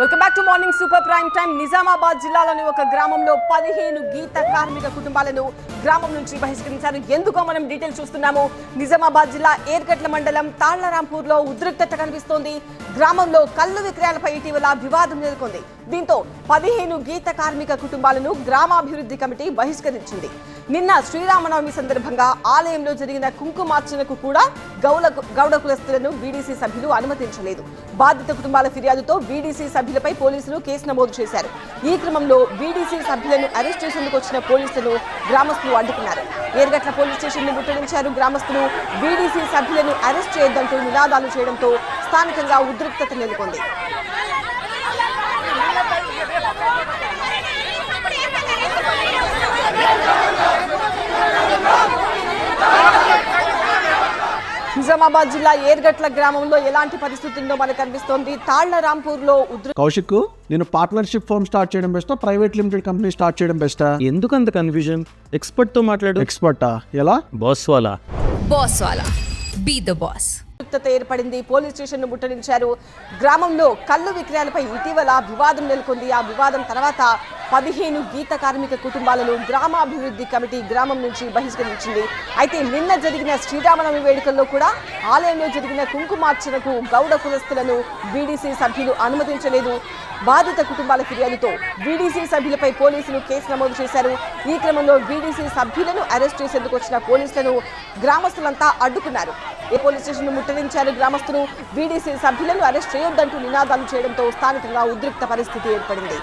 Welcome back to morning super prime time. Nizamabad జిల్లాలోని ఒక గ్రామంలో 15 గీత కార్మిక కుటుంబాలను గ్రామం నుంచి బహిష్కరించారు. ఎందుకో మనం డీటెయిల్స్ చూస్తున్నాము. నిజామాబాద్ జిల్లా ఏర్గట్ల మండలం తాళ్లరాంపూర్లో ఉద్రిక్తత కనిపిస్తోంది. గ్రామంలో కల్లు విక్రయాలపై ఇటీవల వివాదం నెలకొంది. దీంతో 15 గీత కార్మిక కుటుంబాలను గ్రామాభివృద్ధి కమిటీ బహిష్కరించింది. నిన్న శ్రీరామనవమి సందర్భంగా ఆలయంలో జరిగిన కుంకుమార్చనకు కూడా గౌడ కులస్తులను బీడీసీ సభ్యులు అనుమతించలేదు. బాధిత కుటుంబాల ఫిర్యాదుతో బీడీసీ సభ్యులపై పోలీసులు కేసు నమోదు చేశారు. ఈ క్రమంలో బీడీసీ సభ్యులను అరెస్ట్ చేసేందుకు వచ్చిన పోలీసులను గ్రామస్తులు అడ్డుకున్నారు. ఏర్గట్ల పోలీస్ స్టేషన్ ను ముట్టడించారు. గ్రామస్తులు బీడీసీ సభ్యులను అరెస్ట్ చేయొద్దంటూ నినాదాలు చేయడంతో స్థానికంగా ఉద్రిక్తత నెలకొంది. నిజామాబాద్ జిల్లా ఏర్గట్ల గ్రామంలో ఎలాంటి పరిస్థితుల్లో మనకు కనిపిస్తోంది. తాళ్లరాంపూర్లో కౌశిక్, నేను పార్ట్నర్షిప్ ఫర్మ్ స్టార్ట్ చేయడం బెస్టా, ప్రైవేట్ లిమిటెడ్ కంపెనీ స్టార్ట్ చేయడం బెస్టా? ఎందుకు అంత కన్ఫ్యూజన్? ఎక్స్పర్ట్ తో మాట్లాడు. ఎక్స్పర్టా? ఎలా? బాస్ వాలా బీ ద బాస్. ఏర్పడింది. పోలీస్ స్టేషన్ ను ముట్టడించారు. గ్రామంలో కల్లు విక్రయాలపై ఇటీవల వివాదం నెలకొంది. ఆ వివాదం తర్వాత 15 గీత కార్మిక కుటుంబాలను గ్రామాభివృద్ధి కమిటీ గ్రామం నుంచి బహిష్కరించింది. అయితే నిన్న జరిగిన శ్రీరామనవమి వేడుకల్లో కూడా ఆలయంలో జరిగిన కుంకుమార్చనకు గౌడ కులస్తులను బీడీసీ సభ్యులు అనుమతించలేదు. బాధిత కుటుంబాల ఫిర్యాదుతో బీడీసీ సభ్యులపై పోలీసులు కేసు నమోదు చేశారు. ఈ క్రమంలో బీడీసీ సభ్యులను అరెస్ట్ చేసేందుకు వచ్చిన పోలీసులను గ్రామస్తులంతా అడ్డుకున్నారు. ఏ పోలీస్ స్టేషన్ ను ముట్టడించారు. గ్రామస్తులు బీడీసీ సభ్యులను అరెస్ట్ చేయొద్దంటూ నినాదాలు చేయడంతో స్థానికంగా ఉద్రిక్త పరిస్థితి ఏర్పడింది.